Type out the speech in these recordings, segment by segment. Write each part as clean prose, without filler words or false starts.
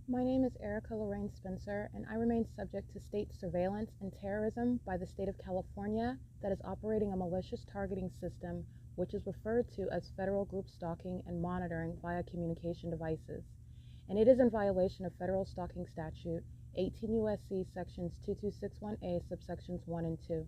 My name is Erica Lorraine Spencer, and I remain subject to state surveillance and terrorism by the state of California that is operating a malicious targeting system which is referred to as federal group stalking and monitoring via communication devices. And it is in violation of federal stalking statute 18 U.S.C. sections 2261A subsections 1 and 2.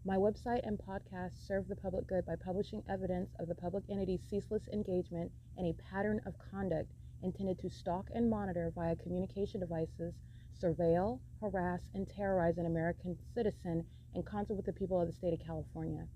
My website and podcast serve the public good by publishing evidence of the public entity's ceaseless engagement in a pattern of conduct intended to stalk and monitor via communication devices, surveil, harass, and terrorize an American citizen in concert with the people of the state of California.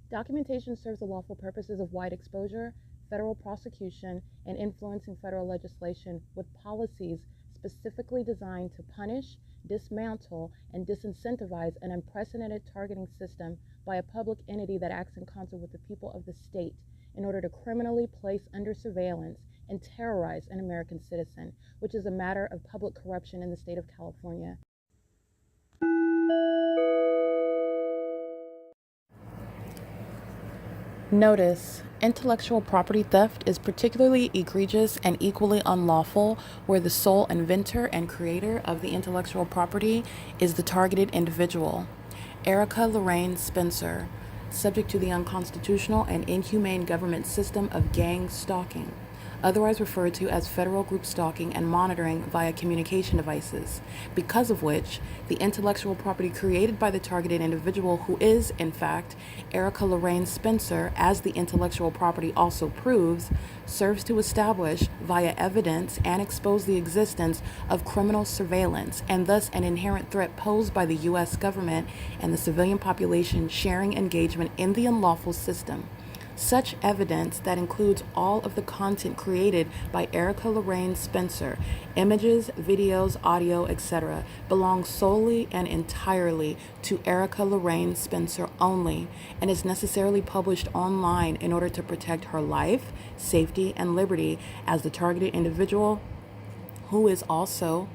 Documentation serves the lawful purposes of wide exposure, federal prosecution, and influencing federal legislation with policies specifically designed to punish, dismantle, and disincentivize an unprecedented targeting system by a public entity that acts in concert with the people of the state in order to criminally place under surveillance and terrorize an American citizen, which is a matter of public corruption in the state of California. Notice: intellectual property theft is particularly egregious and equally unlawful where the sole inventor and creator of the intellectual property is the targeted individual. Erica Lorraine Spencer, subject to the unconstitutional and inhumane government system of gang stalking, otherwise referred to as federal group stalking and monitoring via communication devices, because of which the intellectual property created by the targeted individual, who is, in fact, Erica Lorraine Spencer, as the intellectual property also proves, serves to establish via evidence and expose the existence of criminal surveillance and thus an inherent threat posed by the U.S. government and the civilian population sharing engagement in the unlawful system. Such evidence, that includes all of the content created by Erica Lorraine Spencer, images, videos, audio, etc., belongs solely and entirely to Erica Lorraine Spencer only and is necessarily published online in order to protect her life, safety, and liberty as the targeted individual, who is also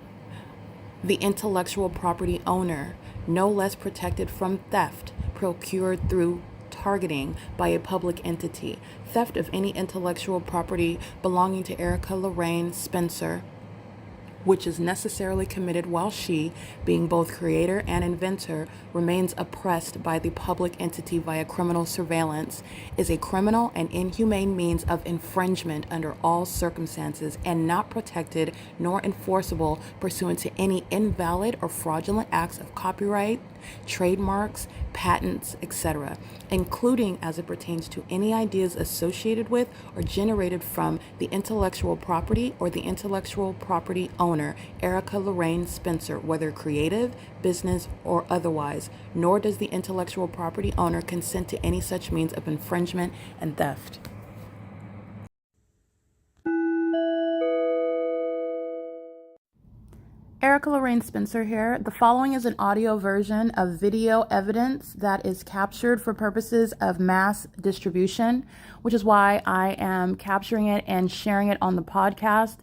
the intellectual property owner, no less protected from theft procured through targeting by a public entity. Theft of any intellectual property belonging to Erica Lorraine Spencer, which is necessarily committed while she, being both creator and inventor, remains oppressed by the public entity via criminal surveillance, is a criminal and inhumane means of infringement under all circumstances and not protected nor enforceable pursuant to any invalid or fraudulent acts of copyright, trademarks, patents, etc., including as it pertains to any ideas associated with or generated from the intellectual property or the intellectual property owner, Erica Lorraine Spencer, whether creative, business, or otherwise, nor does the intellectual property owner consent to any such means of infringement and theft. Erica Lorraine Spencer here. The following is an audio version of video evidence that is captured for purposes of mass distribution, which is why I am capturing it and sharing it on the podcast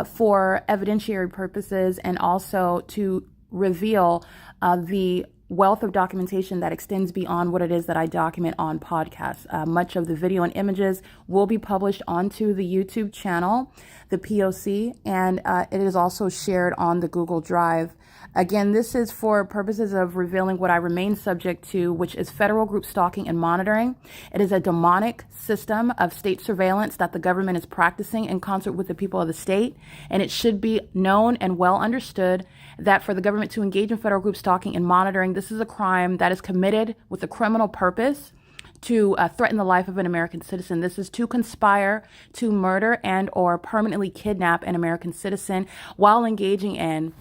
for evidentiary purposes and also to reveal the wealth of documentation that extends beyond what it is that I document on podcasts. Much of the video and images will be published onto the YouTube channel, the P.O.C, and it is also shared on the Google Drive. Again, this is for purposes of revealing what I remain subject to, which is federal group stalking and monitoring. It is a demonic system of state surveillance that the government is practicing in concert with the people of the state, and it should be known and well understood that for the government to engage in federal group stalking and monitoring, this is a crime that is committed with a criminal purpose to threaten the life of an American citizen. This is to conspire to murder and or permanently kidnap an American citizen while engaging in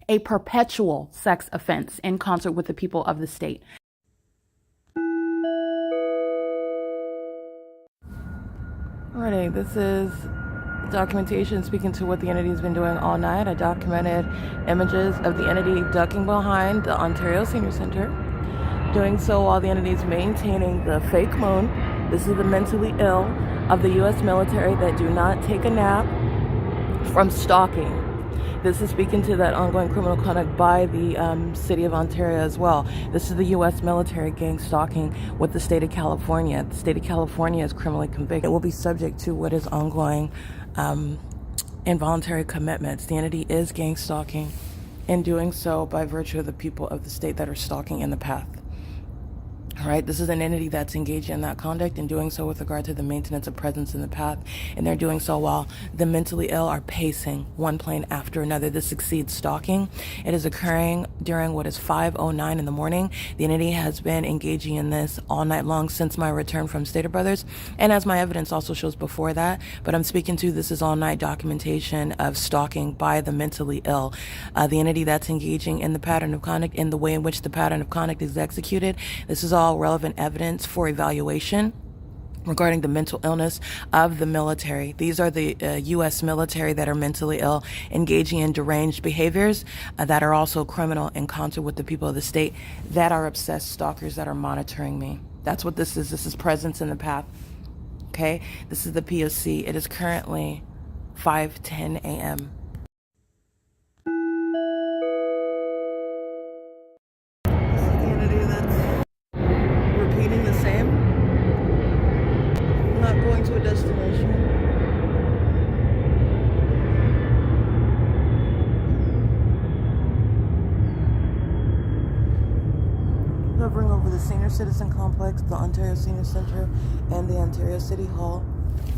a perpetual sex offense in concert with the people of the state. Alrighty, this is documentation speaking to what the entity has been doing all night. I documented images of the entity ducking behind the Ontario Senior Center, doing so while the entity is maintaining the fake moon. This is the mentally ill of the U.S. military that do not take a nap from stalking. This is speaking to that ongoing criminal conduct by the city of Ontario as well. This is the U.S. military gang stalking with the state of California. The state of California is criminally convicted. It will be subject to what is ongoing involuntary commitments. The entity is gang stalking, and doing so by virtue of the people of the state that are stalking in the path. All right, this is an entity that's engaged in that conduct and doing so with regard to the maintenance of presence in the path, and they're doing so while the mentally ill are pacing one plane after another. This exceeds stalking. It is occurring during what is 5:09 in the morning. The entity has been engaging in this all night long since my return from Stater Brothers, and as my evidence also shows before that, but I'm speaking to this is all night documentation of stalking by the mentally ill. The entity that's engaging in the pattern of conduct, in the way in which the pattern of conduct is executed. This is all relevant evidence for evaluation regarding the mental illness of the military. These are the U.S. military that are mentally ill, engaging in deranged behaviors that are also criminal in concert with the people of the state that are obsessed stalkers that are monitoring me. That's what this is. This is presence in the path. Okay? This is the P.O.C. It is currently 5:10 a.m. Repeating the same. I'm not going to a destination. Hovering over the Senior Citizen Complex, the Ontario Senior Center, and the Ontario City Hall.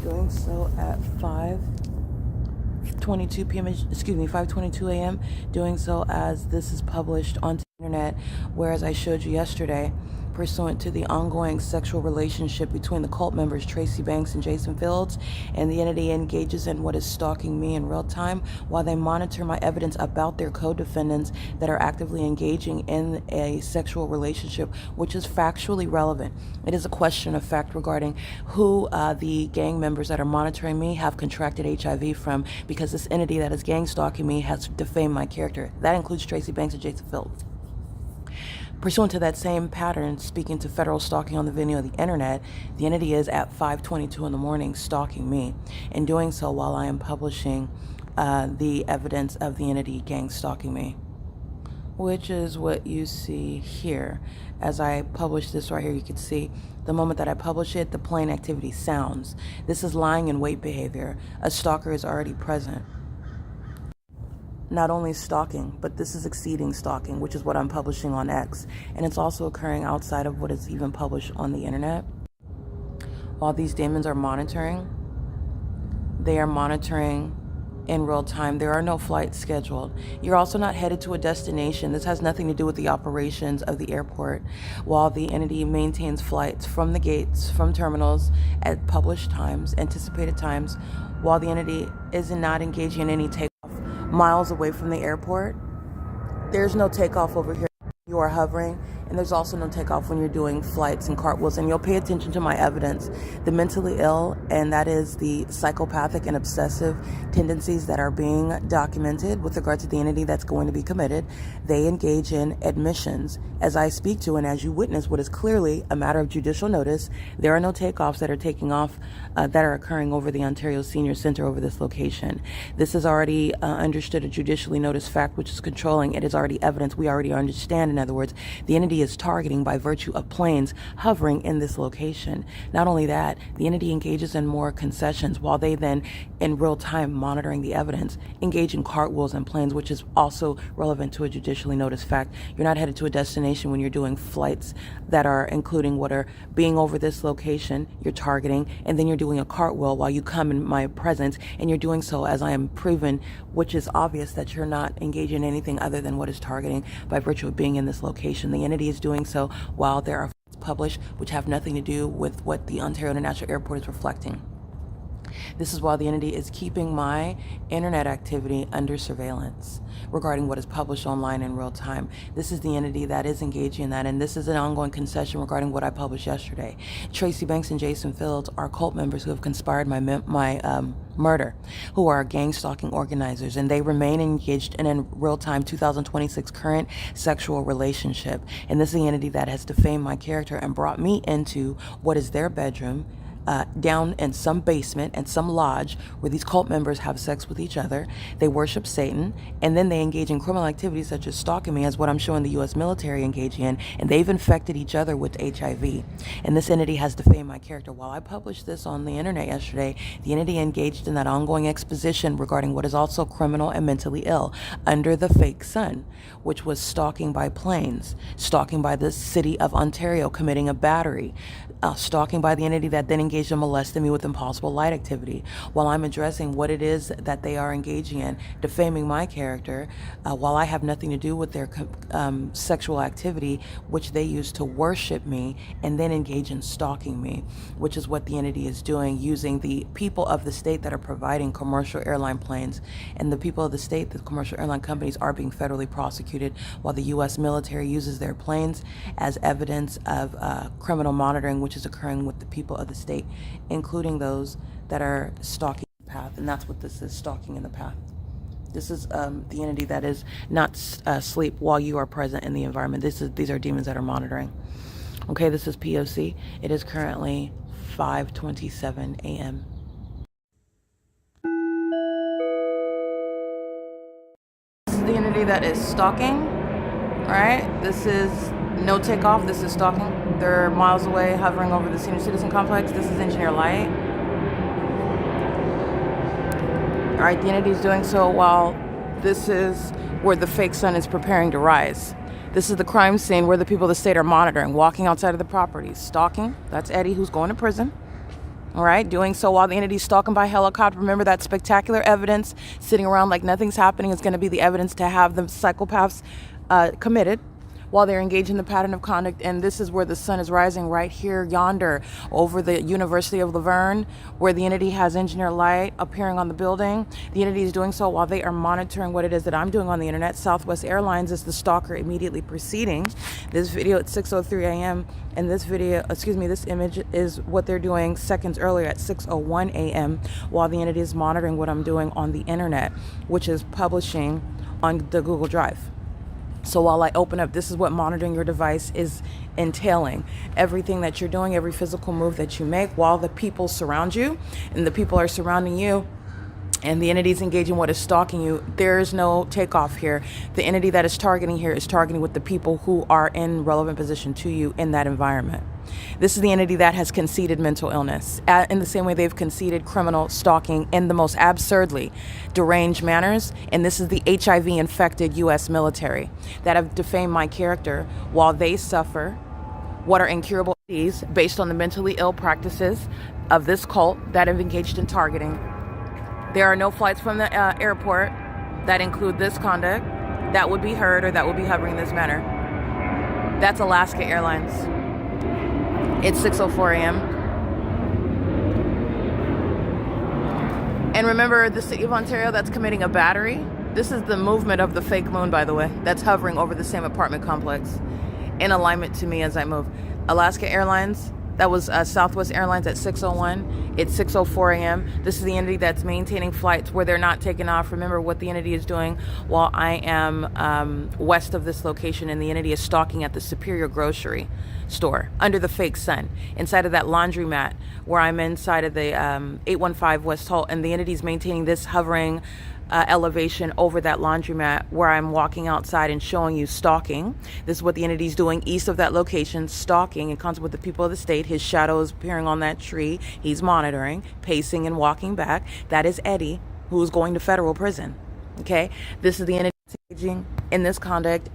Doing so at 5:22 p.m. 5:22 a.m. Doing so as this is published on the internet, whereas I showed you yesterday, pursuant to the ongoing sexual relationship between the cult members Tracy Banks and Jason Fields, and the entity engages in what is stalking me in real time while they monitor my evidence about their co-defendants that are actively engaging in a sexual relationship, which is factually relevant. It is a question of fact regarding who the gang members that are monitoring me have contracted HIV from, because this entity that is gang stalking me has defamed my character. That includes Tracy Banks and Jason Fields. Pursuant to that same pattern, speaking to federal stalking on the venue of the internet, the entity is at 5:22 in the morning stalking me, and doing so while I am publishing the evidence of the entity gang stalking me, which is what you see here. As I publish this right here, you can see the moment that I publish it, the plane activity sounds. This is lying in wait behavior. A stalker is already present. Not only stalking, but this is exceeding stalking, which is what I'm publishing on X. And it's also occurring outside of what is even published on the internet. While these demons are monitoring, they are monitoring in real time. There are no flights scheduled. You're also not headed to a destination. This has nothing to do with the operations of the airport. While the entity maintains flights from the gates, from terminals at published times, anticipated times, while the entity is not engaging in any takeoff miles away from the airport. There's no takeoff over here. You are hovering, and there's also no takeoff when you're doing flights and cartwheels. And you'll pay attention to my evidence. The mentally ill, and that is the psychopathic and obsessive tendencies that are being documented with regard to the entity that's going to be committed. They engage in admissions as I speak to, and as you witness what is clearly a matter of judicial notice. There are no takeoffs that are taking off that are occurring over the Ontario Senior Center over this location. This is already understood, a judicially noticed fact, which is controlling. It is already evidence. We already understand, in other words, the entity is targeting by virtue of planes hovering in this location. Not only that, the entity engages in more concessions while they then, in real time, monitoring the evidence, engage in cartwheels and planes, which is also relevant to a judicially noticed fact. You're not headed to a destination when you're doing flights that are including what are being over this location. You're targeting, and then you're doing a cartwheel while you come in my presence, and you're doing so as I am proven, which is obvious that you're not engaging in anything other than what is targeting by virtue of being in this location. The entity is doing so while there are published which have nothing to do with what the Ontario International Airport is reflecting. This is while the entity is keeping my internet activity under surveillance regarding what is published online in real time. This is the entity that is engaging in that, and this is an ongoing concession regarding what I published yesterday. Tracy Banks and Jason Fields are cult members who have conspired my murder, who are gang stalking organizers, and they remain engaged in a real-time 2026 current sexual relationship. And this is the entity that has defamed my character and brought me into what is their bedroom, down in some basement and some lodge where these cult members have sex with each other. They worship Satan, and then they engage in criminal activities such as stalking me, as what I'm showing the U.S. military engaging in, and they've infected each other with HIV. And this entity has defamed my character. While I published this on the internet yesterday, the entity engaged in that ongoing exposition regarding what is also criminal and mentally ill under the fake sun, which was stalking by planes, stalking by the city of Ontario, committing a battery, stalking by the entity that then engaged in molesting me with impossible light activity. While I'm addressing what it is that they are engaging in, defaming my character, while I have nothing to do with their sexual activity, which they use to worship me and then engage in stalking me, which is what the entity is doing, using the people of the state that are providing commercial airline planes. And the people of the state, the commercial airline companies, are being federally prosecuted, while the U.S. military uses their planes as evidence of criminal monitoring, which is occurring with the people of the state, including those that are stalking the path. And that's what this is, stalking in the path. This is the entity that is not sleep while you are present in the environment. These are demons that are monitoring. Okay, this is P.O.C. It is currently 5:27 a.m. This is the entity that is stalking. All right, this is no takeoff. This is stalking. They're miles away, hovering over the senior citizen complex. This is engineer light. All right, the entity is doing so while this is where the fake sun is preparing to rise. This is the crime scene where the people of the state are monitoring, walking outside of the property, stalking. That's Eddie, who's going to prison. All right, doing so while the entity's stalking by helicopter. Remember, that spectacular evidence sitting around like nothing's happening is going to be the evidence to have the psychopaths committed while they're engaged in the pattern of conduct. And this is where the sun is rising, right here, yonder, over the University of Laverne, where the entity has engineer light appearing on the building. The entity is doing so while they are monitoring what it is that I'm doing on the internet. Southwest Airlines is the stalker immediately preceding this video at 6:03 a.m. And this video, this image is what they're doing seconds earlier at 6:01 a.m. while the entity is monitoring what I'm doing on the internet, which is publishing on the Google Drive. So while I open up, this is what monitoring your device is entailing. Everything that you're doing, every physical move that you make while the people surround you and the people are surrounding you and the entities engaging what is stalking you, there is no takeoff here. The entity that is targeting here is targeting with the people who are in relevant position to you in that environment. This is the entity that has conceded mental illness in the same way they've conceded criminal stalking in the most absurdly deranged manners. And this is the HIV infected U.S. military that have defamed my character while they suffer what are incurable disease based on the mentally ill practices of this cult that have engaged in targeting. There are no flights from the airport that include this conduct that would be heard or that would be hovering in this manner. That's Alaska Airlines. It's 6:04 a.m. And remember, the city of Ontario that's committing a battery, this is the movement of the fake moon, by the way, that's hovering over the same apartment complex in alignment to me as I move. Alaska Airlines, that was Southwest Airlines at 6:01. It's 6:04 a.m. This is the entity that's maintaining flights where they're not taking off. Remember what the entity is doing while I am west of this location, and the entity is stalking at the Superior Grocery store under the fake sun, inside of that laundromat where I'm inside of the 815 West Holt, and the entity is maintaining this hovering elevation over that laundromat where I'm walking outside and showing you stalking. This is what the entity is doing east of that location, stalking in concert with the people of the state. His shadow is appearing on that tree. He's monitoring, pacing and walking back. That is Eddie, who is going to federal prison. Okay, this is the entity engaging in this conduct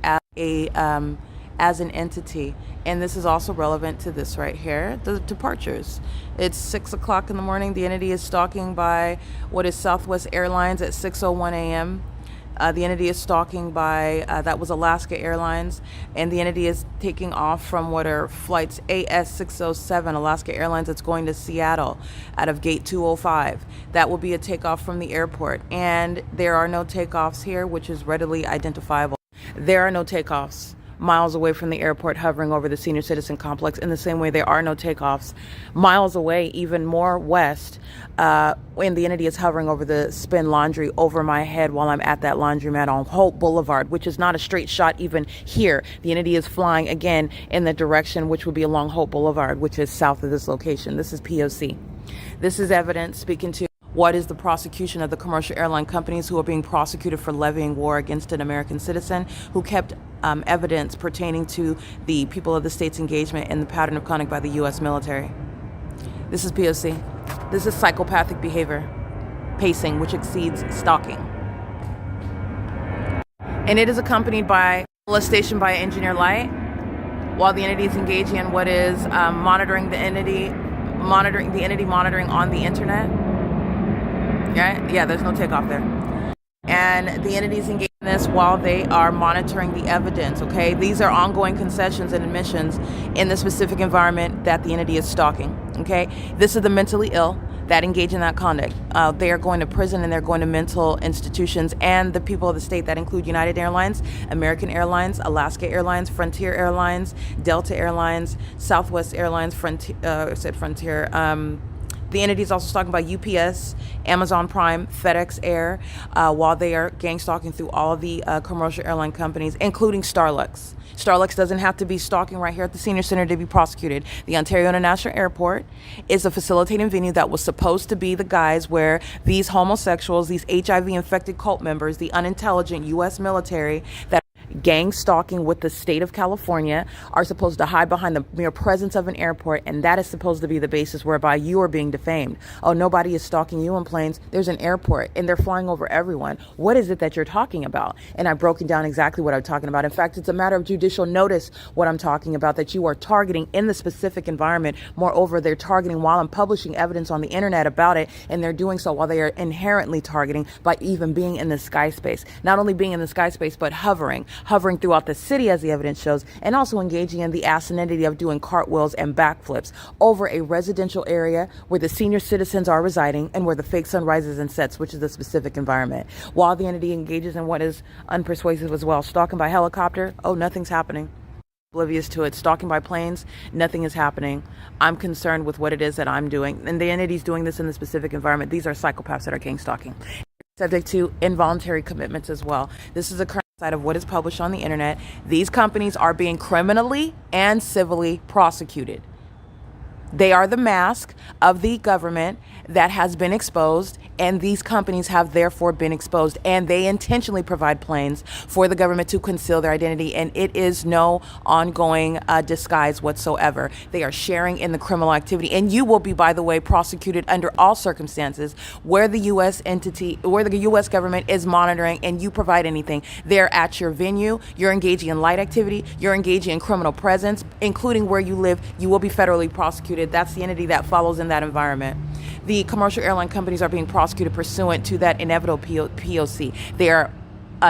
as an entity, and this is also relevant to this right here, the departures. It's 6 o'clock in the morning. The entity is stalking by what is Southwest Airlines at 6:01 a.m. The entity is stalking by that was Alaska Airlines, and the entity is taking off from what are flights AS 607 Alaska Airlines. It's going to Seattle out of gate 205. That will be a takeoff from the airport, and there are no takeoffs here, which is readily identifiable. There are no takeoffs miles away from the airport, hovering over the senior citizen complex, in the same way there are no takeoffs miles away, even more west, when the entity is hovering over the Spin Laundry over my head while I'm at that laundromat on Hope Boulevard, which is not a straight shot even here. The entity is flying again in the direction which would be along Hope Boulevard, which is south of this location. This is P.O.C. This is evidence speaking to what is the prosecution of the commercial airline companies who are being prosecuted for levying war against an American citizen who kept evidence pertaining to the people of the state's engagement in the pattern of conduct by the U.S. military. This is P.O.C. This is psychopathic behavior, pacing, which exceeds stalking. And it is accompanied by molestation by engineer light, while the entity is engaging in what is monitoring the entity monitoring on the internet. Yeah, there's no takeoff there. And the entities engage in this while they are monitoring the evidence, okay? These are ongoing concessions and admissions in the specific environment that the entity is stalking, okay? This is the mentally ill that engage in that conduct. They are going to prison and they're going to mental institutions, and the people of the state that include United Airlines, American Airlines, Alaska Airlines, Frontier Airlines, Delta Airlines, Southwest Airlines, Frontier. The entity is also talking about UPS, Amazon Prime, FedEx Air, while they are gang stalking through all of the commercial airline companies, including Starlux. Starlux doesn't have to be stalking right here at the Senior Center to be prosecuted. The Ontario International Airport is a facilitating venue that was supposed to be the guise where these homosexuals, these HIV-infected cult members, the unintelligent U.S. military that gang stalking with the state of California are supposed to hide behind the mere presence of an airport, and that is supposed to be the basis whereby you are being defamed. Oh, nobody is stalking you in planes. There's an airport and they're flying over everyone. What is it that you're talking about? And I've broken down exactly what I'm talking about. In fact, it's a matter of judicial notice what I'm talking about, that you are targeting in the specific environment. Moreover, they're targeting while I'm publishing evidence on the internet about it, and they're doing so while they are inherently targeting by even being in the sky space. Not only being in the sky space, but hovering throughout the city, as the evidence shows, and also engaging in the asininity of doing cartwheels and backflips over a residential area where the senior citizens are residing and where the fake sun rises and sets, which is the specific environment. While the entity engages in what is unpersuasive as well. Stalking by helicopter, oh, nothing's happening. Oblivious to it. Stalking by planes, nothing is happening. I'm concerned with what it is that I'm doing, and the entity's doing this in the specific environment. These are psychopaths that are gang stalking. Subject to involuntary commitments as well. This is a current side of what is published on the internet. These companies are being criminally and civilly prosecuted. They are the mask of the government that has been exposed, and these companies have therefore been exposed, and they intentionally provide planes for the government to conceal their identity, and it is no ongoing disguise whatsoever. They are sharing in the criminal activity, and you will be, by the way, prosecuted under all circumstances where the U.S. government is monitoring and you provide anything. They're at your venue, you're engaging in light activity, you're engaging in criminal presence, including where you live, you will be federally prosecuted. That's the entity that follows in that environment. The commercial airline companies are being prosecuted pursuant to that inevitable P.O.C. They are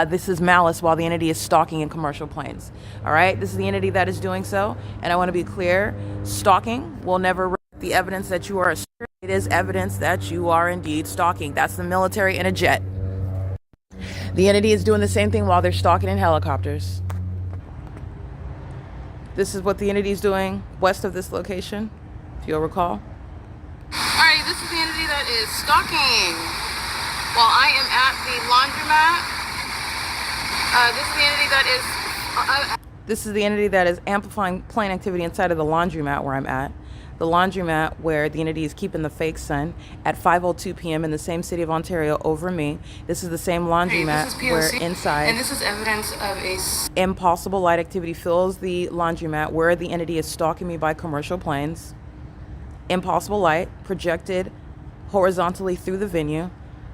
this is malice while the entity is stalking in commercial planes. All right, this is the entity that is doing so, and I want to be clear: stalking will never the evidence that you are. It is evidence that you are indeed stalking. That's the military in a jet. The entity is doing the same thing while they're stalking in helicopters. This is what the entity is doing west of this location, if you'll recall. Alright, this is the entity that is stalking while I am at the laundromat. This is the entity that is amplifying plane activity inside of the laundromat where I'm at. The laundromat where the entity is keeping the fake sun at 5:02 p.m. in the same city of Ontario over me. This is the same laundromat where inside, and this is evidence of a impossible light activity fills the laundromat where the entity is stalking me by commercial planes. Impossible light projected horizontally through the venue,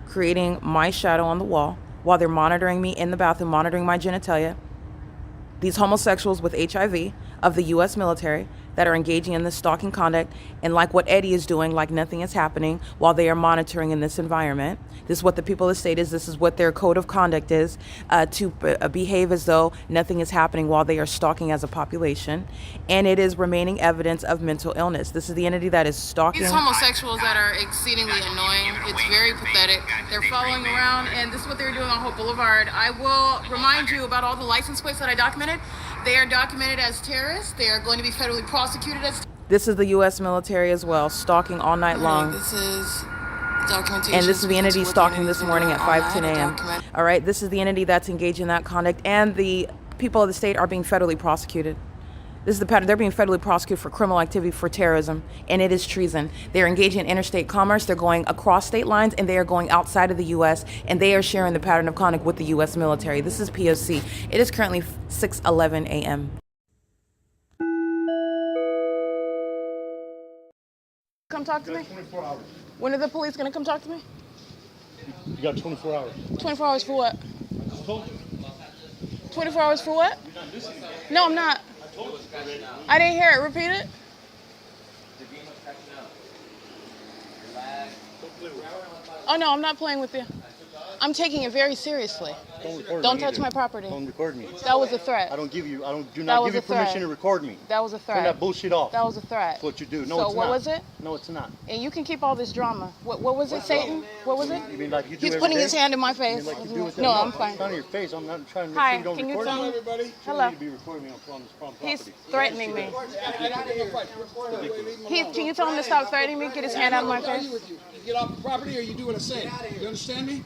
creating my shadow on the wall while they're monitoring me in the bathroom, monitoring my genitalia. These homosexuals with HIV of the U.S. military that are engaging in this stalking conduct, and like what Eddie is doing, like nothing is happening while they are monitoring in this environment. This is what the people of the state is. This is what their code of conduct is, to behave as though nothing is happening while they are stalking as a population. And it is remaining evidence of mental illness. This is the entity that is stalking. These homosexuals that are exceedingly annoying. It's very pathetic. They're following around, and this is what they're doing on Hope Boulevard. I will remind you about all the license plates that I documented. They are documented as terrorists. They are going to be federally prosecuted as. This is the U.S. military as well, stalking all night long. This is documentation. And this is the entity stalking this morning at 5:10 a.m. All right, this is the entity that's engaged in that conduct, and the people of the state are being federally prosecuted. This is the pattern. They're being federally prosecuted for criminal activity, for terrorism, and it is treason. They're engaging in interstate commerce. They're going across state lines, and they are going outside of the U.S., and they are sharing the pattern of conduct with the U.S. military. This is P.O.C. It is currently 6:11 a.m. Come talk to me? 24 hours. When are the police going to come talk to me? You got 24 hours. 24 hours for what? I just told you. 24 hours for what? You're not listening. No, I'm not. I told you. I didn't hear it. Repeat it. Oh, no, I'm not playing with you. I'm taking it very seriously. Don't record me. Don't touch either. my property. Don't record me. That was a threat. I don't give you. Do That not was give you a threat. permission to record me. That was a threat. Turn that bullshit off. That was a threat. That's what you do. No, so it's what not. was it? No, it's not. And you can keep all this drama. What was it, Satan? What was it? You mean like you do He's every putting day? his hand in my You face. mean like you do it No, I'm fine. It's not on your face. I'm not trying to make Hi, sure you don't can you record tell me. me? Everybody. Hello. You need to be recording me on property. He's threatening me. Can you tell him to stop threatening me? Get his hand out of my face. You get off the property or you do what I say. You understand me?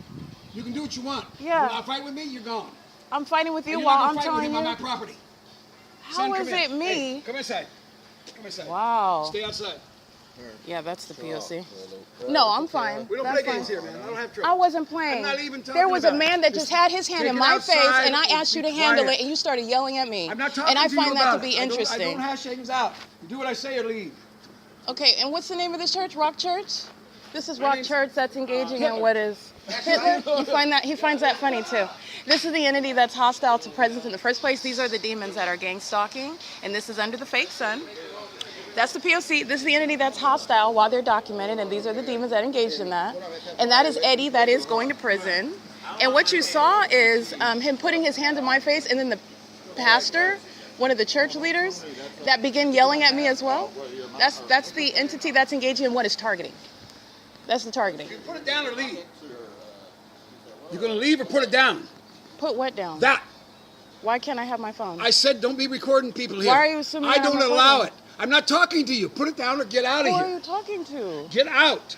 You can do what you want. Yeah. You want to fight with me? You're gone. I'm fighting with you And you're while not I'm gonna fight with telling him on my you. property. How Son, is come it in. me? Hey, come inside. Come inside. Wow. Stay outside. Yeah, that's the POC. No, I'm fine. We don't That's play games fine. here, man. I don't have trouble. I wasn't playing. I'm not even talking There was a about man it. that just had his hand Take in it my face, outside and I and asked you to be handle quiet. it, and you started yelling at me. I'm not talking and I to you find that about to be it. interesting. I don't hash things out. You do what I say or leave. Okay, and what's the name of this church? Rock Church? This is My Rock name's- Church that's engaging in Hitler. what is Hitler? He finds that funny too. This is the entity that's hostile to presence in the first place. These are the demons that are gang stalking, and this is under the fake sun. That's the POC. This is the entity that's hostile while they're documented, and these are the demons that engaged in that. And that is Eddie that is going to prison. And what you saw is him putting his hand in my face, and then the pastor, one of the church leaders, that began yelling at me as well. That's the entity that's engaging in what is targeting. That's the targeting. You put it down or leave. You're going to leave or put it down? Put what down? That. Why can't I have my phone? I said don't be recording people here. Why are you assuming I I'm don't recording? allow it. I'm not talking to you. Put it down or get out Who of are here. you talking to? Get out.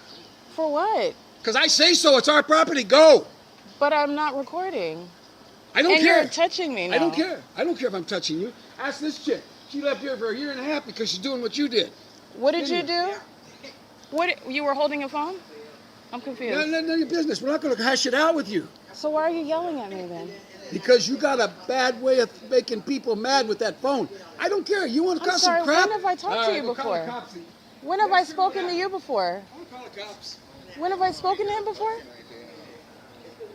For what? Because I say so. It's our property. Go. But I'm not recording. I don't And care. you're touching me now. I don't care. I don't care if I'm touching you. Ask this chick. She left here for a year and a half because she's doing what you did. What did you do? What? You were holding a phone? I'm confused. None of your business. We're not going to hash it out with you. So why are you yelling at me then? Because you got a bad way of making people mad with that phone. I don't care. You want to I'm cause sorry, some crap? when have I talked to you go call the before? cops. When have I spoken to you before? I'm gonna call the cops. When have I spoken to him before?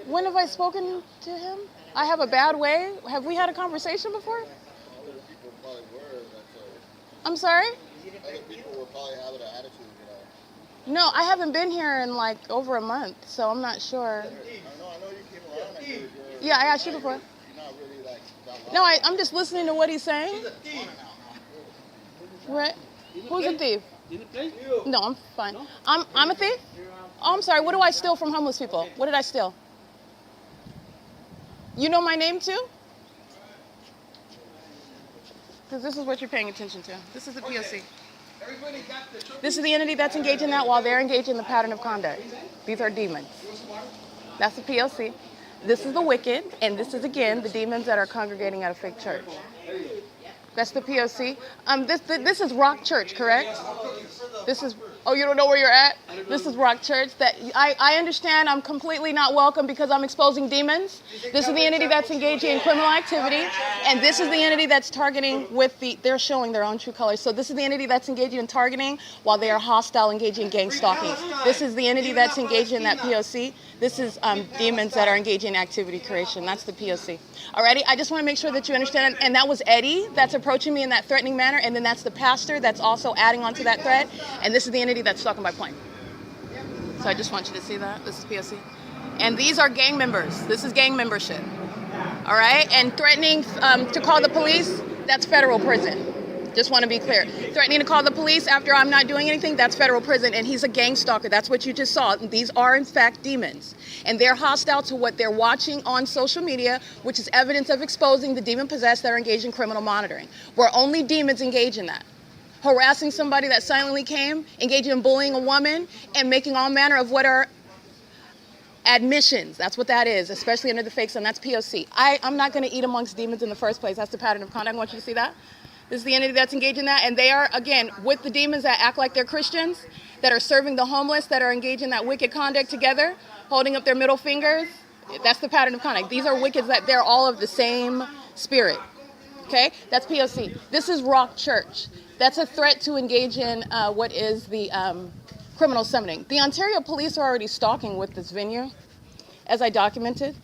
When have I spoken to him? I have a bad way? Have we had a conversation before? I'm sorry? Other people will probably have an attitude, you know. No, I haven't been here in like over a month, so I'm not sure. I know you came around. I know you're Yeah, I asked you before. not really like that No, I'm just listening to what he's saying. Right? Who's a thief? No, I'm fine. I'm a thief? Oh, I'm sorry. What do I steal from homeless people? What did I steal? You know my name too? Because this is what you're paying attention to. This is the POC. This is the entity that's engaged in that while they're engaged in the pattern of conduct. These are demons. That's the POC. This is the wicked, and this is, again, the demons that are congregating at a fake church. That's the POC. This is Rock Church, correct? This is, oh, you don't know where you're at? This is Rock Church. That I understand I'm completely not welcome because I'm exposing demons. This is the entity that's engaging in criminal activity. And this is the entity that's targeting with they're showing their own true colors. So this is the entity that's engaging in targeting while they are hostile, engaging in gang stalking. This is the entity that's engaged in that POC. This is demons that are engaging in activity creation. That's the P.O.C. Alrighty, I just want to make sure that you understand. And that was Eddie that's approaching me in that threatening manner. And then that's the pastor that's also adding on to that threat. And this is the entity that's stalking by plane. So I just want you to see that. This is P.O.C. And these are gang members. This is gang membership. All right? And threatening to call the police, that's federal prison. Just want to be clear. Threatening to call the police after I'm not doing anything, that's federal prison, and he's a gang stalker. That's what you just saw. These are, in fact, demons. And they're hostile to what they're watching on social media, which is evidence of exposing the demon-possessed that are engaged in criminal monitoring, where only demons engage in that. Harassing somebody that silently came, engaging in bullying a woman, and making all manner of what are admissions. That's what that is, especially under the fake sun. That's P.O.C. I'm not going to eat amongst demons in the first place. That's the pattern of conduct. I want you to see that. This is the entity that's engaged in that, and they are, again, with the demons that act like they're Christians, that are serving the homeless, that are engaged in that wicked conduct together, holding up their middle fingers. That's the pattern of conduct. These are wicked, that they're all of the same spirit. Okay? That's P.O.C. This is Rock Church. That's a threat to engage in what is the criminal summoning. The Ontario police are already stalking with this venue, as I documented.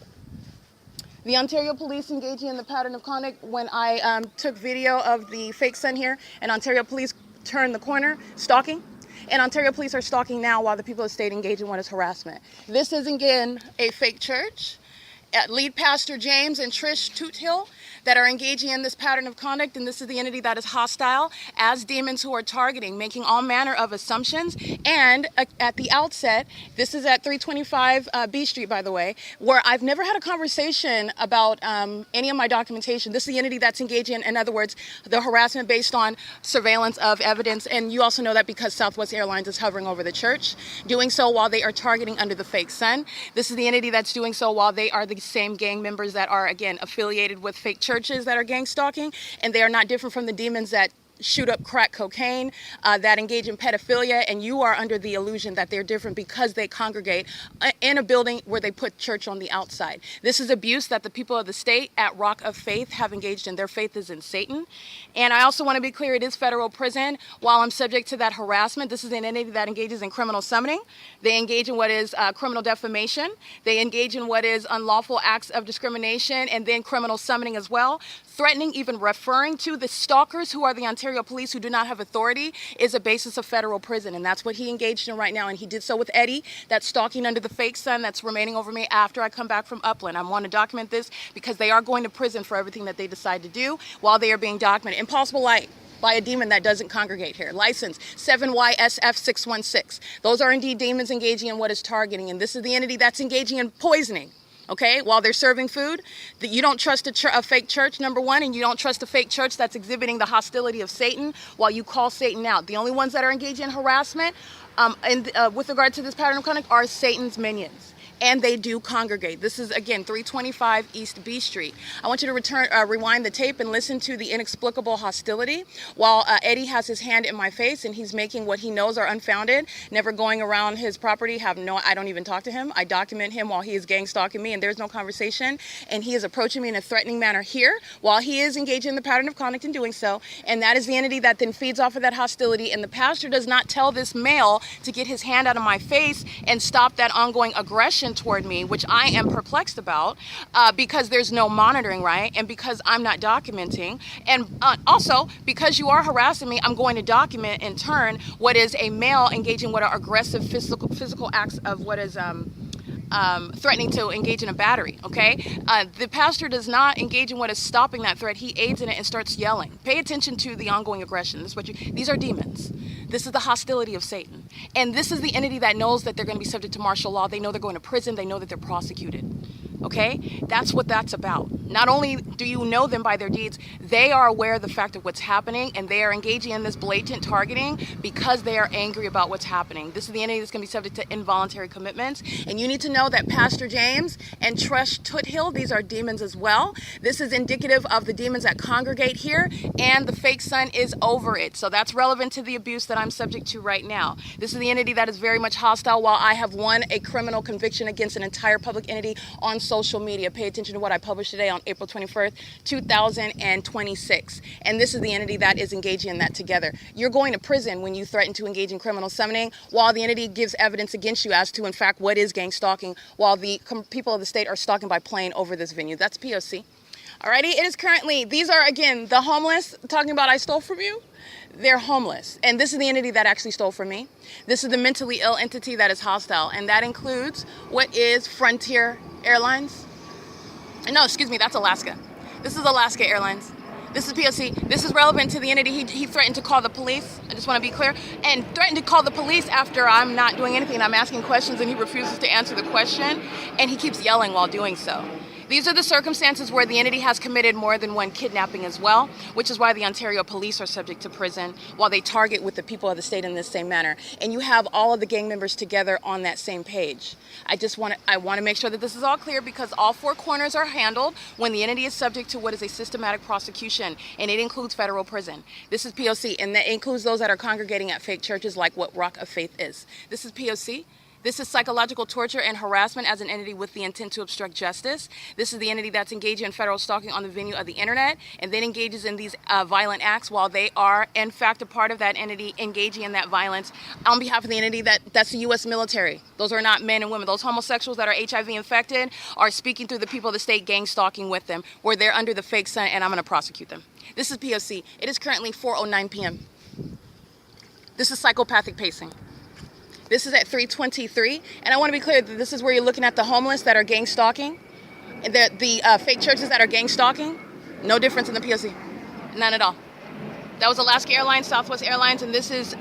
The Ontario police engaging in the pattern of conduct when I took video of the fake sun here, and Ontario police turned the corner, stalking. And Ontario police are stalking now while the people of the state engage in what is harassment. This is, again, a fake church. Lead Pastor James and Trish Toothill that are engaging in this pattern of conduct, and this is the entity that is hostile as demons who are targeting, making all manner of assumptions. And at the outset, this is at 325 B Street, by the way, where I've never had a conversation about any of my documentation. This is the entity that's engaging in other words, the harassment based on surveillance of evidence. And you also know that because Southwest Airlines is hovering over the church, doing so while they are targeting under the fake sun. This is the entity that's doing so while they are the same gang members that are, again, affiliated with fake churches that are gang stalking, and they are not different from the demons that shoot up crack cocaine, that engage in pedophilia, and you are under the illusion that they're different because they congregate in a building where they put church on the outside. This is abuse that the people of the state at Rock of Faith have engaged in. Their faith is in Satan. And I also want to be clear, it is federal prison. While I'm subject to that harassment, this is an entity that engages in criminal summoning. They engage in what is criminal defamation. They engage in what is unlawful acts of discrimination, and then criminal summoning as well. Threatening, even referring to the stalkers who are the Ontario police who do not have authority is a basis of federal prison, and that's what he engaged in right now. And he did so with Eddie, that's stalking under the fake sun that's remaining over me after I come back from Upland. I want to document this because they are going to prison for everything that they decide to do while they are being documented. Impossible Light by a demon that doesn't congregate here. License 7YSF616. Those are indeed demons engaging in what is targeting, and this is the entity that's engaging in poisoning. Okay, while they're serving food, that you don't trust a fake church, number one, and you don't trust a fake church that's exhibiting the hostility of Satan while you call Satan out. The only ones that are engaged in harassment with regard to this pattern of conduct are Satan's minions. And they do congregate. This is, again, 325 East B Street. I want you to rewind the tape and listen to the inexplicable hostility while Eddie has his hand in my face and he's making what he knows are unfounded, never going around his property, I don't even talk to him. I document him while he is gang stalking me and there's no conversation. And he is approaching me in a threatening manner here while he is engaged in the pattern of conduct in doing so. And that is the entity that then feeds off of that hostility. And the pastor does not tell this male to get his hand out of my face and stop that ongoing aggression toward me, which I am perplexed about because there's no monitoring, right? And because I'm not documenting. And also, because you are harassing me, I'm going to document in turn what is a male engaging what are aggressive physical acts of what is threatening to engage in a battery, okay? The pastor does not engage in what is stopping that threat. He aids in it and starts yelling. Pay attention to the ongoing aggression. These are demons. This is the hostility of Satan. And this is the entity that knows that they're going to be subject to martial law. They know they're going to prison. They know that they're prosecuted. Okay? That's what that's about. Not only do you know them by their deeds, they are aware of the fact of what's happening, and they are engaging in this blatant targeting because they are angry about what's happening. This is the entity that's going to be subject to involuntary commitments. And you need to know that Pastor James and Trish Toothill, these are demons as well. This is indicative of the demons that congregate here, and the fake sun is over it. So that's relevant to the abuse that I'm subject to right now. This is the entity that is very much hostile, while I have won a criminal conviction against an entire public entity on social media. Pay attention to what I published today on April 21st, 2026. And this is the entity that is engaging in that together. You're going to prison when you threaten to engage in criminal summoning, while the entity gives evidence against you as to, in fact, what is gang stalking, while the people of the state are stalking by plane over this venue. That's P.O.C. Alrighty, it is currently, these are, again, the homeless, talking about I stole from you. They're homeless. And this is the entity that actually stole from me. This is the mentally ill entity that is hostile. And that includes what is Frontier Airlines. No, excuse me, that's Alaska. This is Alaska Airlines. This is P.O.C. This is relevant to the entity. He threatened to call the police. I just want to be clear. And threatened to call the police after I'm not doing anything. I'm asking questions and he refuses to answer the question. And he keeps yelling while doing so. These are the circumstances where the entity has committed more than one kidnapping as well, which is why the Ontario police are subject to prison while they target with the people of the state in this same manner. And you have all of the gang members together on that same page. I want to make sure that this is all clear, because all four corners are handled when the entity is subject to what is a systematic prosecution, and it includes federal prison. This is P.O.C., and that includes those that are congregating at fake churches like what Rock of Faith is. This is P.O.C. This is psychological torture and harassment as an entity with the intent to obstruct justice. This is the entity that's engaging in federal stalking on the venue of the internet and then engages in these violent acts while they are, in fact, a part of that entity engaging in that violence on behalf of the entity that's the U.S. military. Those are not men and women. Those homosexuals that are HIV infected are speaking through the people of the state, gang stalking with them, where they're under the fake sun, and I'm going to prosecute them. This is P.O.C. It is currently 4:09 p.m. This is psychopathic pacing. This is at 3:23, and I want to be clear that this is where you're looking at the homeless that are gang stalking, the fake churches that are gang stalking. No difference in the P.O.C. None at all. That was Alaska Airlines, Southwest Airlines, and this is,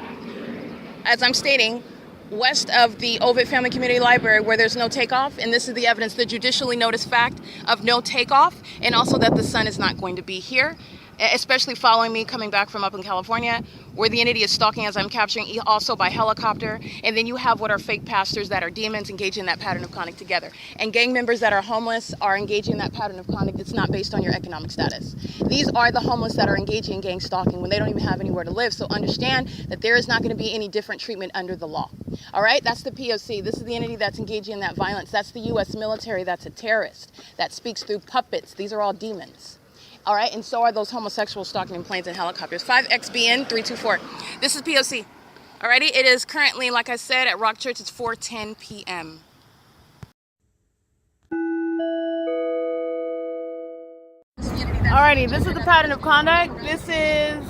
as I'm stating, west of the Ovid Family Community Library where there's no takeoff, and this is the evidence, the judicially noticed fact of no takeoff, and also that the sun is not going to be here, especially following me coming back from up in California, where the entity is stalking as I'm capturing, also by helicopter. And then you have what are fake pastors that are demons engaging in that pattern of conduct together. And gang members that are homeless are engaging in that pattern of conduct that's not based on your economic status. These are the homeless that are engaging in gang stalking when they don't even have anywhere to live. So understand that there is not going to be any different treatment under the law. All right, that's the P.O.C. This is the entity that's engaging in that violence. That's the U.S. military that's a terrorist that speaks through puppets. These are all demons. All right, and so are those homosexuals stalking in planes and helicopters. 5XBN 324. This is P.O.C. Alrighty, it is currently, like I said, at Rock Church. It's 4:10 p.m. Alrighty, this is the pattern of conduct. This is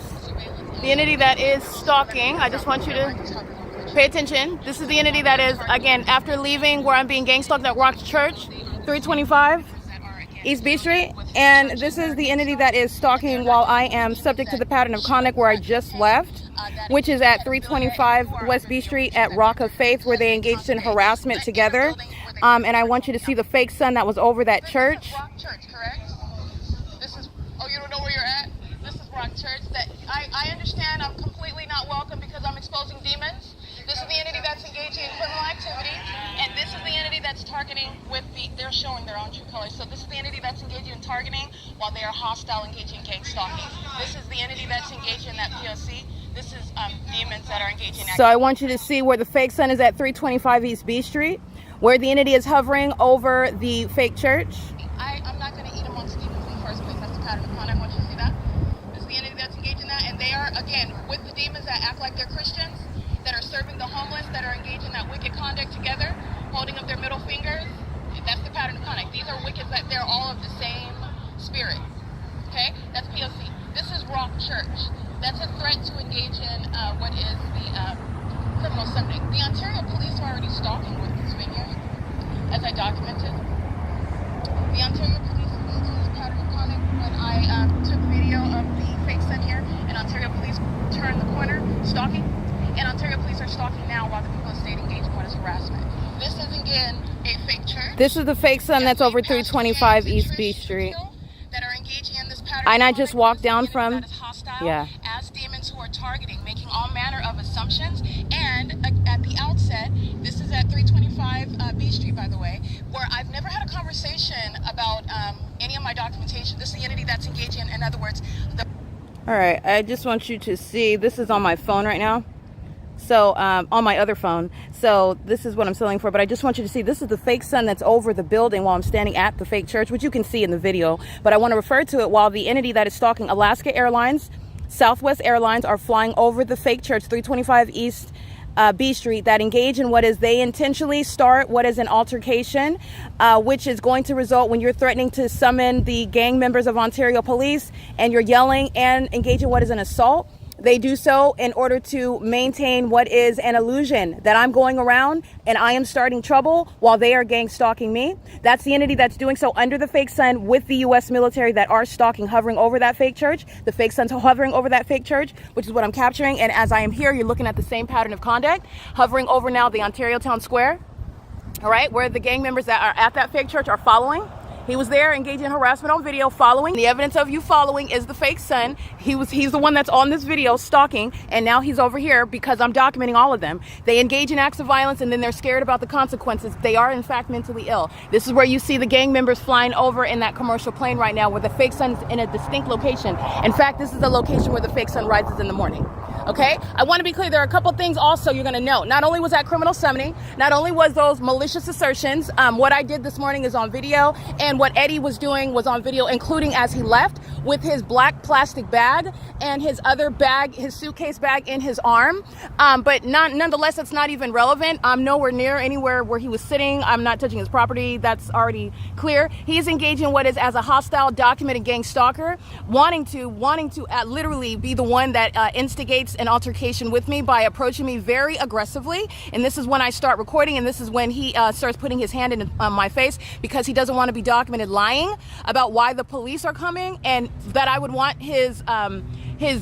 the entity that is stalking. I just want you to pay attention. This is the entity that is, again, after leaving where I'm being gang stalked at Rock Church, 325. East B Street, and this is the entity that is stalking while I am subject to the pattern of conduct where I just left, which is at 325 West B Street at Rock of Faith, where they engaged in harassment together. And I want you to see the fake sun that was over that church. Rock Church, correct? This is, oh, you don't know where you're at? This is Rock Church. That I understand I'm completely not welcome because I'm exposing demons. This is the entity that's engaging in criminal activity, and this is the entity that's targeting with they're showing their own true colors. So this is the entity that's engaging in targeting while they are hostile, engaging in gang stalking. This is the entity that's engaging in that P.O.C. This is demons that are engaging in. So I want you to see where the fake sun is at 325 East B Street, where the entity is hovering over the fake church. I'm not going to eat amongst demons in the first place. That's the pattern of conduct. I want you to see that. This is the entity that's engaging in that, and they are, again, with the demons that act like they're Christians, that are serving the homeless, that are engaged in that wicked conduct together, holding up their middle fingers. That's the pattern of conduct. These are wicked, that they're all of the same spirit. Okay? That's P.O.C. This is Rock Church. That's a threat to engage in what is the criminal summoning. The Ontario police are already stalking with this vineyard, as I documented. The Ontario police engaged in this pattern of conduct when I took video of the fake sun here, and Ontario police turned the corner, stalking. And Ontario police are stalking now while the people of the state engage in what is harassment. This is, again, a fake church. This is the fake sun that's over 325 East B Street. That are engaging in this pattern. And I just walked down from, yeah. As demons who are targeting, making all manner of assumptions. And at the outset, this is at 325 B Street, by the way, where I've never had a conversation about any of my documentation. This is the entity that's engaging in other words, the... All right, I just want you to see, this is on my phone right now. So on my other phone. So this is what I'm selling for. But I just want you to see, this is the fake sun that's over the building while I'm standing at the fake church, which you can see in the video. But I want to refer to it while the entity that is stalking Alaska Airlines, Southwest Airlines are flying over the fake church, 325 East B Street, that engage in what is they intentionally start what is an altercation, which is going to result when you're threatening to summon the gang members of Ontario Police and you're yelling and engage in what is an assault. They do so in order to maintain what is an illusion that I'm going around and I am starting trouble while they are gang stalking me. That's the entity that's doing so under the fake sun with the U.S. military that are stalking, hovering over that fake church. The fake sun's hovering over that fake church, which is what I'm capturing. And as I am here, you're looking at the same pattern of conduct, hovering over now the Ontario Town Square, all right, where the gang members that are at that fake church are following. He was there engaging in harassment on video, following. The evidence of you following is the fake son. He's the one that's on this video stalking, and now he's over here because I'm documenting all of them. They engage in acts of violence and then they're scared about the consequences. They are in fact mentally ill. This is where you see the gang members flying over in that commercial plane right now where the fake son is in a distinct location. In fact, this is the location where the fake sun rises in the morning. Okay, I want to be clear. There are a couple things also you're going to note. Not only was that criminal summoning, not only was those malicious assertions, what I did this morning is on video, and what Eddie was doing was on video, including as he left with his black plastic bag and his other bag, his suitcase bag in his arm. But nonetheless, that's not even relevant. I'm nowhere near anywhere where he was sitting. I'm not touching his property. That's already clear. He's engaging in what is as a hostile, documented gang stalker, wanting to literally be the one that instigates an altercation with me by approaching me very aggressively. And this is when I start recording, and this is when he starts putting his hand in my face because he doesn't want to be documented lying about why the police are coming, and that I would want his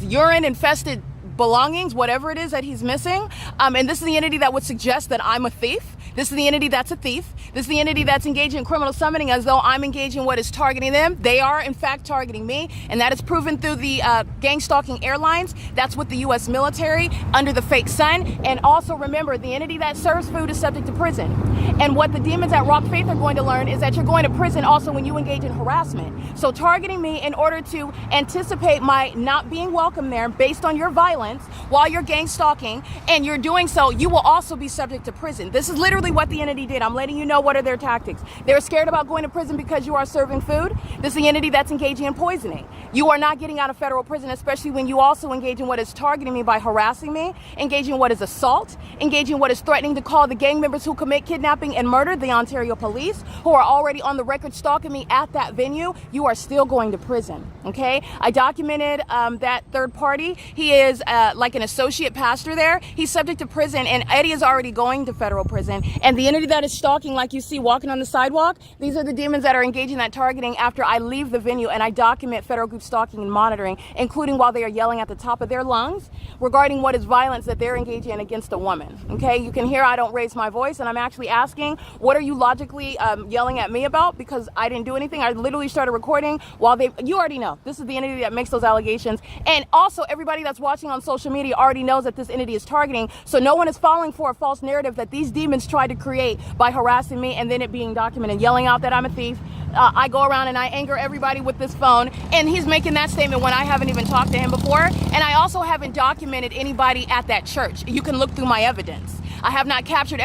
urine infested belongings, whatever it is that he's missing. And this is the entity that would suggest that I'm a thief. This is the entity that's a thief. This is the entity that's engaging in criminal summoning as though I'm engaging what is targeting them. They are, in fact, targeting me. And that is proven through the gang stalking airlines. That's with the U.S. military under the fake sun. And also remember, the entity that serves food is subject to prison. And what the demons at Rock Faith are going to learn is that you're going to prison also when you engage in harassment. So targeting me in order to anticipate my not being welcome there based on your violence while you're gang stalking, and you're doing so, you will also be subject to prison. This is literally what the entity did. I'm letting you know what are their tactics. They're scared about going to prison because you are serving food. This is the entity that's engaging in poisoning. You are not getting out of federal prison, especially when you also engage in what is targeting me by harassing me, engaging in what is assault, engaging in what is threatening to call the gang members who commit kidnapping and murder, the Ontario Police, who are already on the record stalking me at that venue. You are still going to prison, okay? I documented that third party. He is like an associate pastor there. He's subject to prison, and Eddie is already going to federal prison. And the entity that is stalking, like you see walking on the sidewalk, these are the demons that are engaging in that targeting after I leave the venue, and I document federal group stalking and monitoring, including while they are yelling at the top of their lungs regarding what is violence that they're engaging in against a woman. Okay, you can hear I don't raise my voice, and I'm actually asking, what are you logically yelling at me about? Because I didn't do anything. I literally started recording while you already know. This is the entity that makes those allegations. And also everybody that's watching on social media already knows that this entity is targeting. So no one is falling for a false narrative that these demons tried to create by harassing me and then it being documented, yelling out that I'm a thief. I go around and I anger everybody with this phone, and he's making that statement when I haven't even talked to him before. And I also haven't documented anybody at that church. You can look through my evidence. I have not captured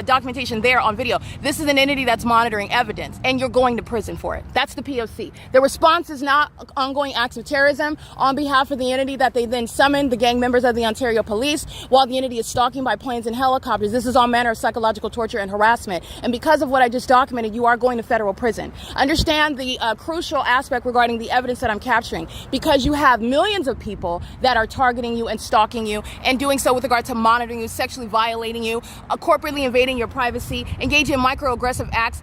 documentation there on video. This is an entity that's monitoring evidence, and you're going to prison for it. That's the P.O.C. The response is not ongoing acts of terrorism on behalf of the entity that they then summoned, the gang members of the Ontario Police, while the entity is stalking by planes and helicopters. This is all manner of psychological torture and harassment. And because of what I just documented, you are going to federal prison. Understand the crucial aspect regarding the evidence that I'm capturing, because you have millions of people that are targeting you and stalking you and doing so with regard to monitoring you, sexually violating you, corporately invading your privacy, engaging in microaggressive acts,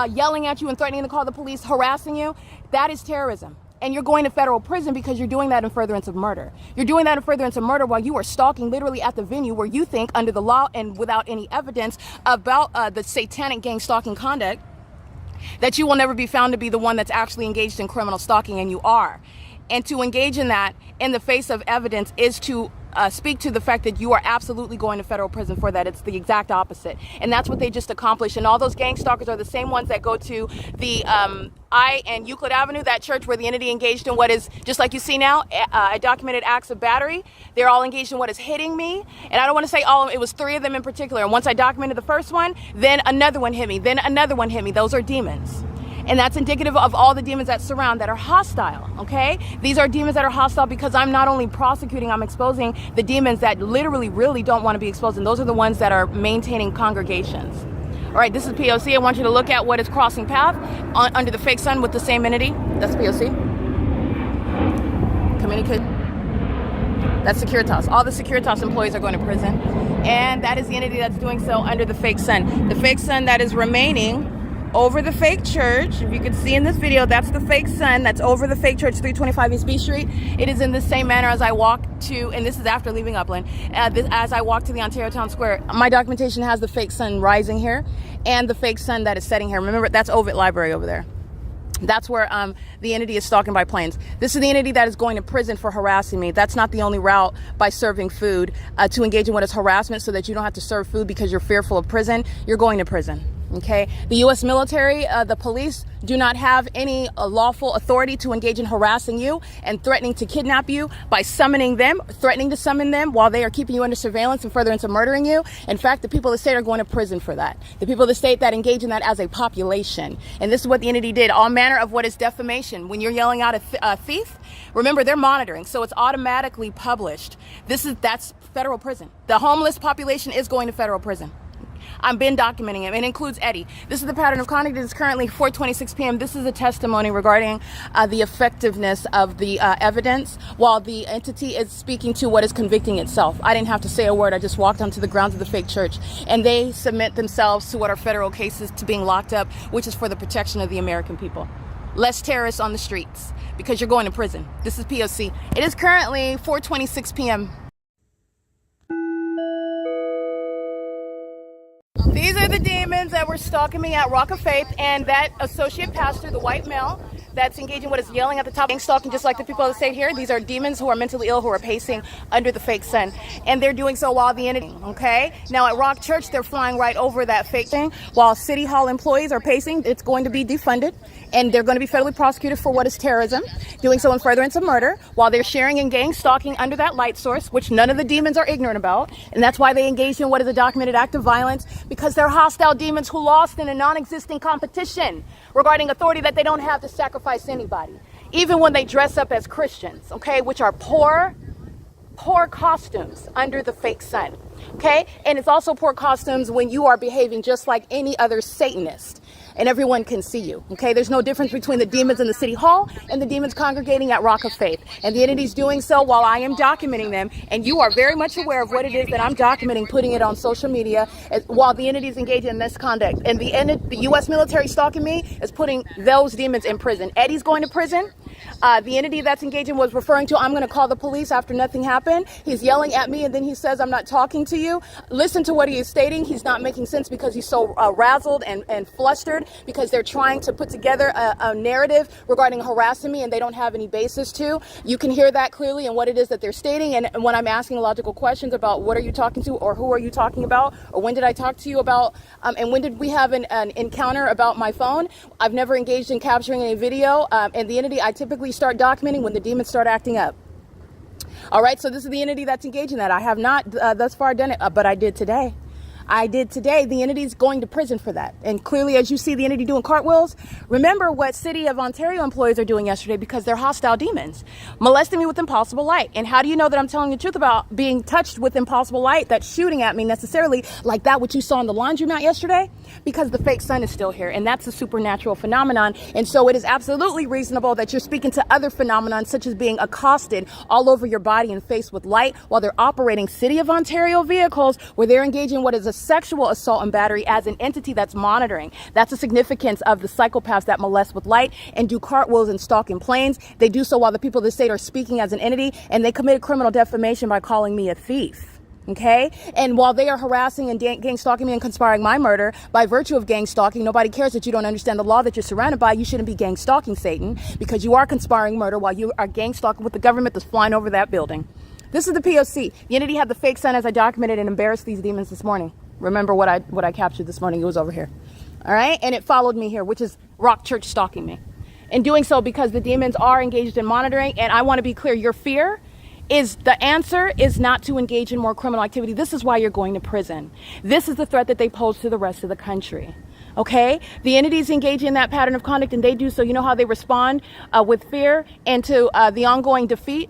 yelling at you and threatening to call the police, harassing you. That is terrorism. And you're going to federal prison because you're doing that in furtherance of murder. You're doing that in furtherance of murder while you are stalking literally at the venue where you think, under the law and without any evidence about the satanic gang stalking conduct, that you will never be found to be the one that's actually engaged in criminal stalking, and you are. And to engage in that in the face of evidence is to speak to the fact that you are absolutely going to federal prison for that. It's the exact opposite. And that's what they just accomplished. And all those gang stalkers are the same ones that go to the I and Euclid Avenue, that church where the entity engaged in what is, just like you see now, documented acts of battery. They're all engaged in what is hitting me. And I don't want to say all, it was 3 of them in particular. And once I documented the first one, then another one hit me, then another one hit me. Those are demons. And that's indicative of all the demons that surround that are hostile, okay? These are demons that are hostile because I'm not only prosecuting, I'm exposing the demons that literally really don't want to be exposed. And those are the ones that are maintaining congregations. All right, this is P.O.C. I want you to look at what is crossing path under the fake sun with the same entity. That's P.O.C. Communicate. That's Securitas. All the Securitas employees are going to prison. And that is the entity that's doing so under the fake sun. The fake sun that is remaining over the fake church. If you can see in this video, that's the fake sun that's over the fake church, 325 East B Street. It is in the same manner as I walk to, and this is after leaving Upland, as I walk to the Ontario Town Square. My documentation has the fake sun rising here and the fake sun that is setting here. Remember, that's Ovid Library over there. That's where the entity is stalking by planes. This is the entity that is going to prison for harassing me. That's not the only route by serving food to engage in what is harassment so that you don't have to serve food because you're fearful of prison. You're going to prison. Okay, the U.S. military, the police do not have any lawful authority to engage in harassing you and threatening to kidnap you by summoning them, threatening to summon them while they are keeping you under surveillance and furtherance of murdering you. In fact, the people of the state are going to prison for that. The people of the state that engage in that as a population. And this is what the entity did. All manner of what is defamation. When you're yelling out a thief, remember, they're monitoring, so it's automatically published. That's federal prison. The homeless population is going to federal prison. I've been documenting him. It includes Eddie. This is the pattern of conduct. It is currently 4:26 p.m. This is a testimony regarding the effectiveness of the evidence while the entity is speaking to what is convicting itself. I didn't have to say a word. I just walked onto the grounds of the fake church, and they submit themselves to what are federal cases to being locked up, which is for the protection of the American people. Less terrorists on the streets because you're going to prison. This is P.O.C. It is currently 4:26 p.m. These are the demons that were stalking me at Rock of Faith, and that associate pastor, the white male, that's engaging what is yelling at the top, stalking just like the people that stayed here. These are demons who are mentally ill, who are pacing under the fake sun, and they're doing so while the entity, okay? Now at Rock Church, they're flying right over that fake thing, while City Hall employees are pacing. It's going to be defunded, and they're going to be federally prosecuted for what is terrorism, doing so in furtherance of murder, while they're sharing and gang stalking under that light source, which none of the demons are ignorant about, and that's why they engaged in what is a documented act of violence, because they're hostile demons who lost in a non-existing competition regarding authority that they don't have to sacrifice anybody, even when they dress up as Christians, okay, which are poor costumes under the fake sun, okay? And it's also poor costumes when you are behaving just like any other Satanist and everyone can see you, okay? There's no difference between the demons in the City Hall and the demons congregating at Rock of Faith. And the entity's doing so while I am documenting them, and you are very much aware of what it is that I'm documenting, putting it on social media while the entity's engaging in this conduct. And the U.S. military stalking me is putting those demons in prison. Eddie's going to prison. The entity that's engaging was referring to, I'm going to call the police after nothing happened. He's yelling at me, and then he says, I'm not talking to you. Listen to what he is stating. He's not making sense because he's so razzled and flustered because they're trying to put together a narrative regarding harassing me, and they don't have any basis to. You can hear that clearly in what it is that they're stating. And when I'm asking logical questions about what are you talking to, or who are you talking about, or when did I talk to you about, and when did we have an encounter about my phone, I've never engaged in capturing any video. And the entity, I typically start documenting when the demons start acting up. All right, so this is the entity that's engaging that. I have not thus far done it, but I did today. The entity's going to prison for that. And clearly, as you see the entity doing cartwheels, remember what City of Ontario employees are doing yesterday because they're hostile demons, molesting me with impossible light. And how do you know that I'm telling the truth about being touched with impossible light that's shooting at me necessarily like that which you saw in the laundromat yesterday? Because the fake sun is still here, and that's a supernatural phenomenon. And so it is absolutely reasonable that you're speaking to other phenomena such as being accosted all over your body and face with light while they're operating City of Ontario vehicles where they're engaging what is a sexual assault and battery as an entity that's monitoring. That's the significance of the psychopaths that molest with light and do cartwheels and stalk in planes. They do so while the people of the state are speaking as an entity, and they committed criminal defamation by calling me a thief. Okay? And while they are harassing and gang stalking me and conspiring my murder by virtue of gang stalking, nobody cares that you don't understand the law that you're surrounded by. You shouldn't be gang stalking, Satan, because you are conspiring murder while you are gang stalking with the government that's flying over that building. This is the P.O.C. The entity had the fake sun as I documented and embarrassed these demons this morning. Remember what I captured this morning? It was over here. All right? And it followed me here, which is Rock Church stalking me. And doing so because the demons are engaged in monitoring. And I want to be clear, your fear is the answer is not to engage in more criminal activity. This is why you're going to prison. This is the threat that they pose to the rest of the country. Okay? The entities engaging in that pattern of conduct, and they do so. You know how they respond with fear and to the ongoing defeat?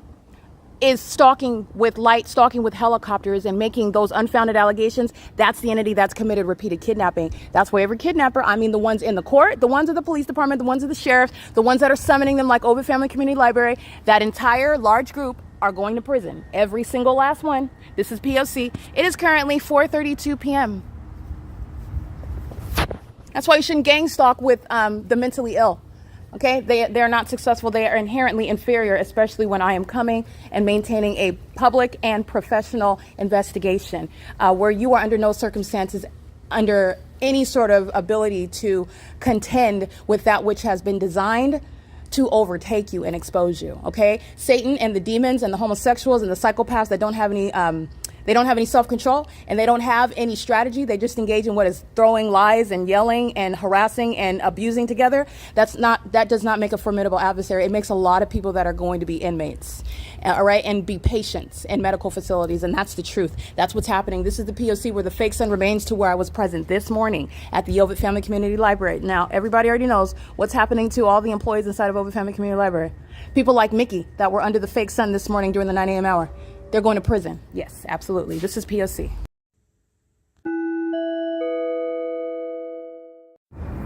Is stalking with light, stalking with helicopters, and making those unfounded allegations. That's the entity that's committed repeated kidnapping. That's why every kidnapper, I mean the ones in the court, the ones of the police department, the ones of the sheriff, the ones that are summoning them like Ovid Family Community Library, that entire large group are going to prison. Every single last one. This is P.O.C. It is currently 4:32 p.m. That's why you shouldn't gang stalk with the mentally ill. Okay, they're not successful. They are inherently inferior, especially when I am coming and maintaining a public and professional investigation where you are under no circumstances under any sort of ability to contend with that which has been designed to overtake you and expose you. Okay, Satan and the demons and the homosexuals and the psychopaths that don't have any self-control and they don't have any strategy. They just engage in what is throwing lies and yelling and harassing and abusing together. That does not make a formidable adversary. It makes a lot of people that are going to be inmates, all right, and be patients in medical facilities. And that's the truth. That's what's happening. This is the P.O.C. where the fake sun remains to where I was present this morning at the Ovid Family Community Library. Now, everybody already knows what's happening to all the employees inside of Ovid Family Community Library. People like Mickey that were under the fake sun this morning during the 9 a.m. hour. They're going to prison. Yes, absolutely. This is P.O.C. All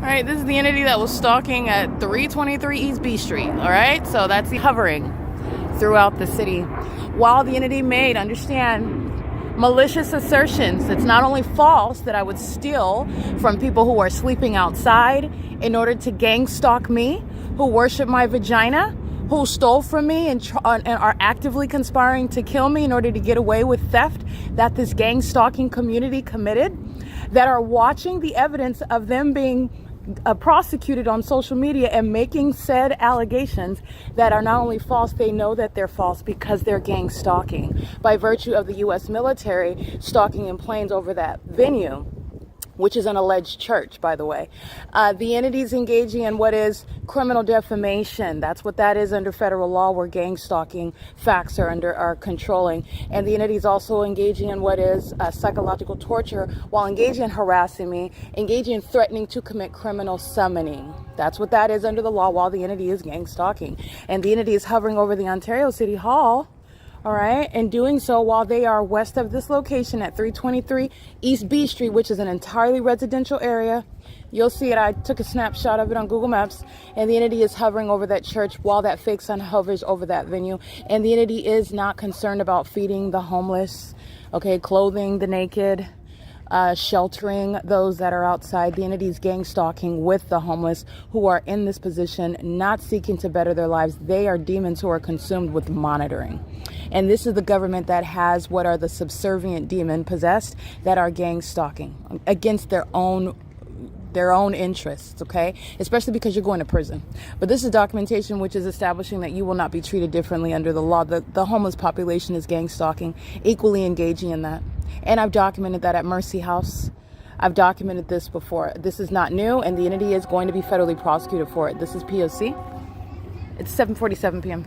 right, this is the entity that was stalking at 323 East B Street. All right, so that's the hovering throughout the city. While the entity made, understand, malicious assertions. It's not only false that I would steal from people who are sleeping outside in order to gang stalk me, who worship my vagina, who stole from me and are actively conspiring to kill me in order to get away with theft that this gang stalking community committed, that are watching the evidence of them being prosecuted on social media and making said allegations that are not only false, they know that they're false because they're gang stalking by virtue of the U.S. military stalking in planes over that venue, which is an alleged church, by the way. The entity's engaging in what is criminal defamation. That's what that is under federal law, where gang stalking facts are controlling. And the entity's also engaging in what is psychological torture while engaging in harassing me, engaging in threatening to commit criminal summoning. That's what that is under the law while the entity is gang stalking. And the entity is hovering over the Ontario City Hall. All right, and doing so while they are west of this location at 323 East B Street, which is an entirely residential area. You'll see it. I took a snapshot of it on Google Maps, and the entity is hovering over that church while that fake sun hovers over that venue. And the entity is not concerned about feeding the homeless, okay, clothing the naked, sheltering those that are outside. The entity's gang stalking with the homeless who are in this position, not seeking to better their lives. They are demons who are consumed with monitoring. And this is the government that has what are the subservient demon possessed that are gang stalking against their own interests, okay? Especially because you're going to prison. But this is documentation which is establishing that you will not be treated differently under the law. The homeless population is gang stalking, equally engaging in that. And I've documented that at Mercy House. I've documented this before. This is not new, and the entity is going to be federally prosecuted for it. This is P.O.C. It's 7:47 p.m.